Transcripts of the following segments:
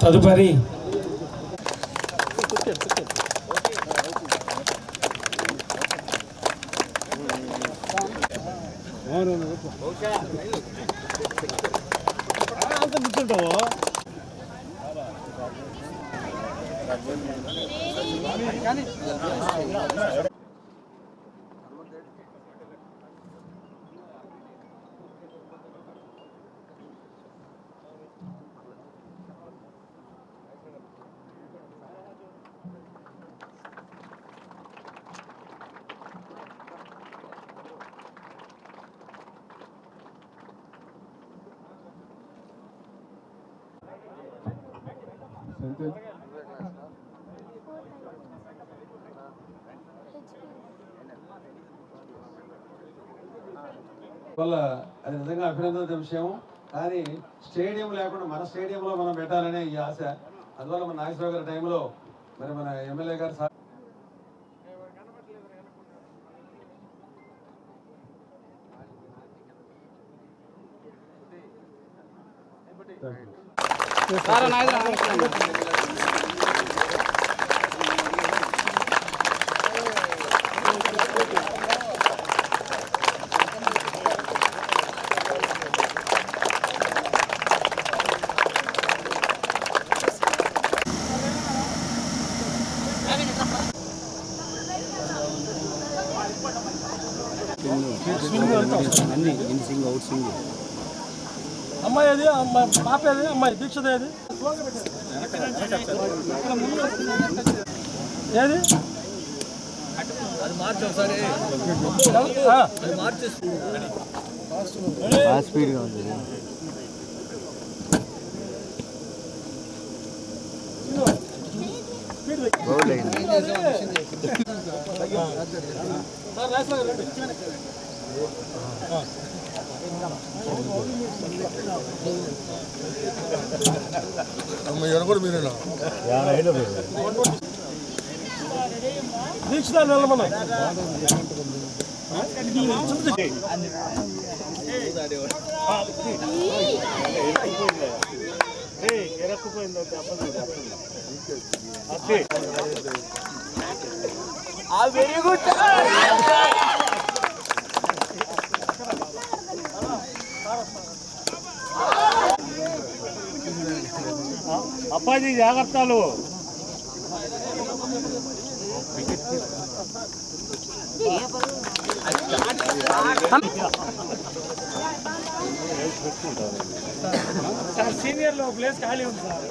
తదుపరి వల్ల అది నిజంగా అభినందన విషయం. కానీ స్టేడియం లేకుండా మన స్టేడియంలో మనం పెట్టాలనే ఈ ఆశ. అందువల్ల మన నాగేశ్వరరావు గారి టైంలో మరి మన ఎమ్మెల్యే గారు అమ్మాయి అది పాప అది అమ్మాయి దీక్షది అది ఏది స్పీడ్గా ఉంది. కూడా మీరేనా దీక్ష నిలమన్నా వెరీ గుడ్. అప్పాజీ జాగ్రత్తలు. సీనియర్ లో ప్లేస్ ఖాళీ ఉంది సార్.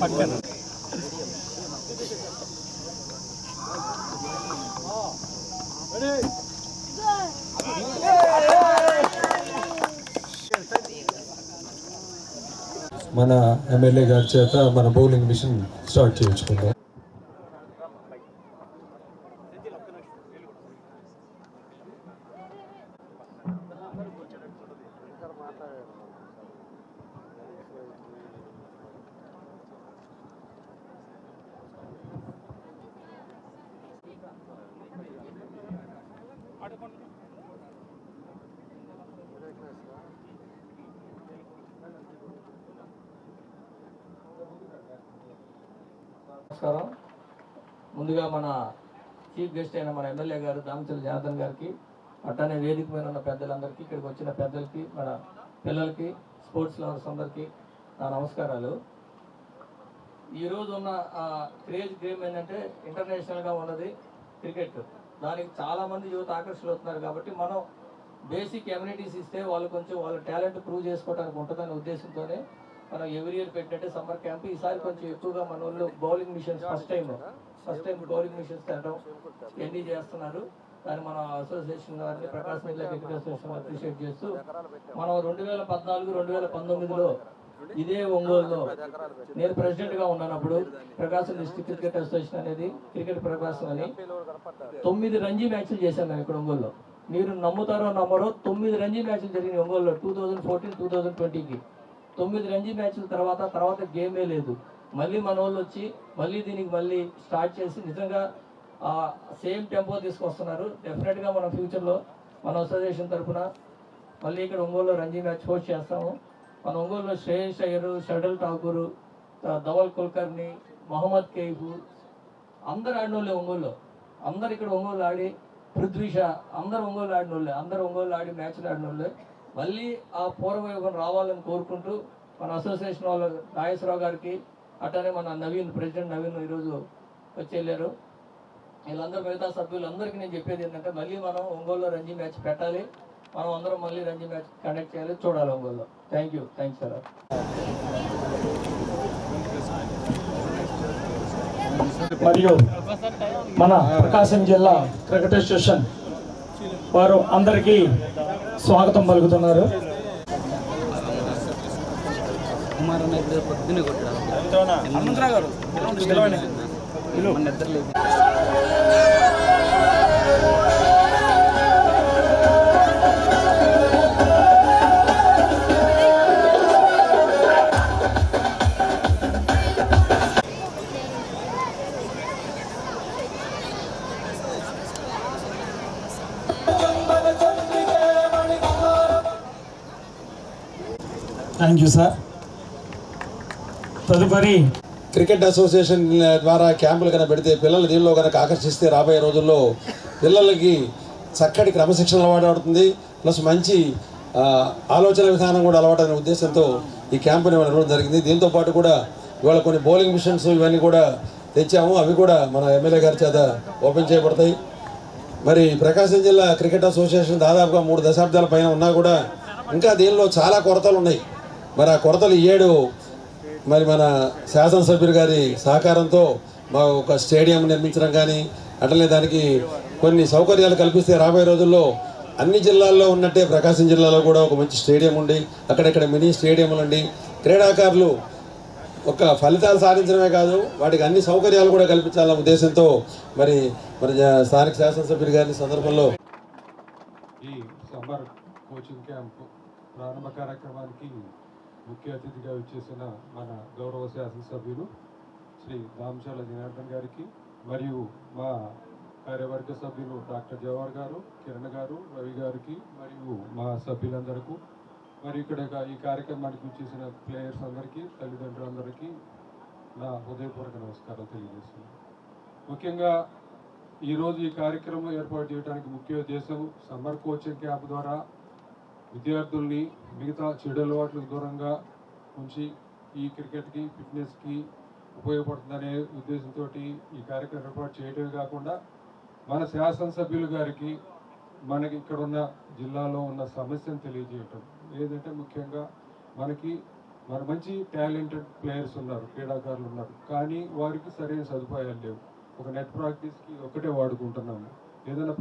పక్కన మన ఎమ్మెల్యే గారి చేత మన బౌలింగ్ మిషన్ స్టార్ట్ చేయించుకుందాం. నమస్కారం. ముందుగా మన చీఫ్ గెస్ట్ అయిన మన ఎమ్మెల్యే గారు దామచర్ల జనార్దన్ గారికి, అట్లానే వేదిక మీద ఉన్న పెద్దలందరికీ, ఇక్కడికి వచ్చిన పెద్దలకి, మన పిల్లలకి, స్పోర్ట్స్ లవర్స్ అందరికీ నా నమస్కారాలు. ఈరోజు ఉన్న క్రేజ్ గేమ్ ఏంటంటే ఇంటర్నేషనల్గా ఉన్నది క్రికెట్. దానికి చాలామంది యువత ఆకర్షితులవుతున్నారు. కాబట్టి మనం బేసిక్ ఎమ్యూనిటీస్ ఇస్తే వాళ్ళు కొంచెం వాళ్ళ టాలెంట్ ప్రూవ్ చేసుకోవడానికి ఉంటుందనే ఉద్దేశంతోనే మనం ఎవ్రీ ఇయర్ పెట్టినట్టే సమ్మర్ క్యాంప్. ఈసారి కొంచెం ఎక్కువగా మన వాళ్ళు bowling machines first time bowling machines తేవడం ఎన్ని చేస్తున్నారు. దాన్ని మన అసోసియేషన్ వారిని, ప్రకాశం జిల్లా క్రికెట్ అసోసియేషన్ అప్రిషియేట్ చేస్తూ మనం 2014, 2019లో ఇదే ఒంగోలులో నేను ప్రెసిడెంట్గా ఉన్నానప్పుడు ప్రకాశం డిస్ట్రిక్ట్ క్రికెట్ అసోసియేషన్ అనేది క్రికెట్ ప్రకాశం అని 9 రంజీ మ్యాచ్లు చేశాను నేను ఇక్కడ ఒంగోలులో. మీరు నమ్ముతారో నమ్మరో 9 రంజీ మ్యాచ్లు జరిగినాయి ఒంగోలులో 2014, 2020కి. 9 రంజీ మ్యాచ్ల తర్వాత గేమే లేదు. మళ్ళీ మన వాళ్ళు వచ్చి మళ్ళీ దీనికి మళ్ళీ స్టార్ట్ చేసి నిజంగా సేమ్ టెంపో తీసుకొస్తున్నారు. డెఫినెట్గా మనం ఫ్యూచర్లో మన అసోసియేషన్ తరఫున మళ్ళీ ఇక్కడ ఒంగోలులో రంజీ మ్యాచ్ హోస్ట్ చేస్తాము. మన ఒంగోలులో శ్రేయస్ అయ్యరు, షడల్ ఠాకూర్, ధవల్ కుల్కర్ని, మొహమ్మద్ కైఫ్ అందరు ఆడినోళ్ళే ఒంగోలులో. అందరు ఇక్కడ ఒంగోలు ఆడి, పృథ్వీ షా అందరు ఒంగోలు ఆడినోళ్ళే, అందరు ఒంగోలు ఆడి మ్యాచ్లు ఆడినోళ్ళే. మళ్ళీ ఆ పూర్వయోగం రావాలని కోరుకుంటూ మన అసోసియేషన్ వాళ్ళు నాగేశ్వరరావు గారికి, అట్టనే మన నవీన్, ప్రెసిడెంట్ నవీన్ ఈరోజు వచ్చి వెళ్ళారు. వీళ్ళందరూ మిగతా సభ్యులందరికీ నేను చెప్పేది ఏంటంటే మళ్ళీ మనం ఒంగోలులో రంజీ మ్యాచ్ పెట్టాలి. మనం అందరం మళ్ళీ రంజీ మ్యాచ్ కండక్ట్ చేయాలి, చూడాలి ఒంగోలులో. Thanks sir. మరియు మన ప్రకాశం జిల్లా క్రికెట్ అసోసియేషన్ వారు అందరికీ స్వాగతం పలుకుతున్నారు. Thank you sir. తదుపరి క్రికెట్ అసోసియేషన్ ద్వారా క్యాంపులు కనుక పెడితే పిల్లలు దీనిలో కనుక ఆకర్షిస్తే రాబోయే రోజుల్లో పిల్లలకి చక్కటి క్రమశిక్షణ అలవాటు, ప్లస్ మంచి ఆలోచన విధానం కూడా అలవాటనే ఉద్దేశంతో ఈ క్యాంపుని ఇవ్వడం జరిగింది. దీంతో పాటు కూడా ఇవాళ కొన్ని బౌలింగ్ మిషన్స్ ఇవన్నీ కూడా తెచ్చాము. అవి కూడా మన ఎమ్మెల్యే గారి చేత ఓపెన్ చేయబడతాయి. మరి ప్రకాశం జిల్లా క్రికెట్ అసోసియేషన్ దాదాపుగా 3 దశాబ్దాల పైన ఉన్నా కూడా ఇంకా దీనిలో చాలా కొరతలు ఉన్నాయి. మరి ఆ కొరతలు ఈ ఏడు మరి మన శాసనసభ్యులు గారి సహకారంతో మా ఒక స్టేడియం నిర్మించడం కానీ అట్లనే దానికి కొన్ని సౌకర్యాలు కల్పిస్తే రాబోయే రోజుల్లో అన్ని జిల్లాల్లో ఉన్నట్టే ప్రకాశం జిల్లాలో కూడా ఒక మంచి స్టేడియం ఉండి అక్కడక్కడ మినీ స్టేడియంలు ఉండి క్రీడాకారులు ఒక ఫలితాలు సాధించడమే కాదు వాటికి అన్ని సౌకర్యాలు కూడా కల్పించాలన్న ఉద్దేశంతో మరి స్థానిక శాసనసభ్యులు గారి సందర్భంలో ఈ సమ్మర్ కోచింగ్ క్యాంప్ ప్రారంభ కార్యక్రమానికి ముఖ్య అతిథిగా వచ్చేసిన మన గౌరవ శాసనసభ్యులు శ్రీ దామచర్ల జనార్దన్ గారికి, మరియు మా కార్యవర్గ సభ్యులు డాక్టర్ జవహర్ గారు, కిరణ్ గారు, రవి గారికి, మరియు మా సభ్యులందరికీ, మరి ఇక్కడ ఈ కార్యక్రమానికి వచ్చేసిన ప్లేయర్స్ అందరికీ, తల్లిదండ్రులందరికీ నా హృదయపూర్వక నమస్కారాలు తెలియజేస్తున్నాను. ముఖ్యంగా ఈరోజు ఈ కార్యక్రమం ఏర్పాటు చేయడానికి ముఖ్య ఉద్దేశం సమ్మర్ కోచింగ్ క్యాంప్ ద్వారా విద్యార్థుల్ని మిగతా చెడు అలవాట్లకు దూరంగా ఉంచి ఈ క్రికెట్కి, ఫిట్నెస్కి ఉపయోగపడుతుందనే ఉద్దేశంతో ఈ కార్యక్రమం ఏర్పాటు చేయడమే కాకుండా మన శాసనసభ్యులు గారికి మనకి ఇక్కడ ఉన్న జిల్లాలో ఉన్న సమస్యను తెలియజేయటం. ఏదంటే ముఖ్యంగా మన మంచి టాలెంటెడ్ ప్లేయర్స్ ఉన్నారు, క్రీడాకారులు ఉన్నారు, కానీ వారికి సరైన సదుపాయాలు లేవు. ఒక నెట్ ప్రాక్టీస్కి ఒకటే వాడుకుంటున్నాము. ఏదైనా